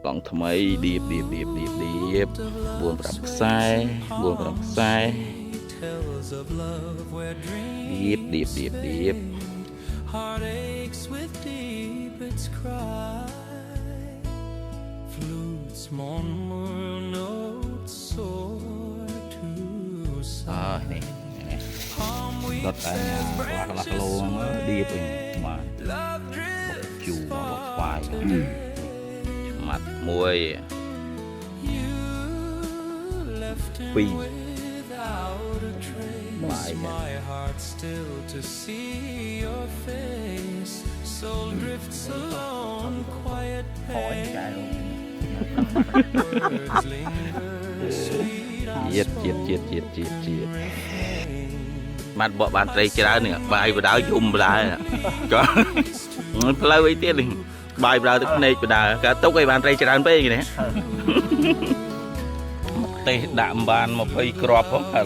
gọng thầm ấy điệp buồn bạc sai điệp Heartaches with deepest cry, flutes mournful notes soar to sigh. này rất là nhà lạc lô đi mà chù một vài mặt môi pi My heart still to see your face. Soul drifts alone, quiet pain. Words linger, sweet chiết mặt bỏ bàn tay ra nè bài vào đảo dùng vào đảo có lâu ấy tiếc đi bài vào đảo này vào đảo cả tốc cái bàn tay ra bên gì nè tê đạm bàn một cây crop không hả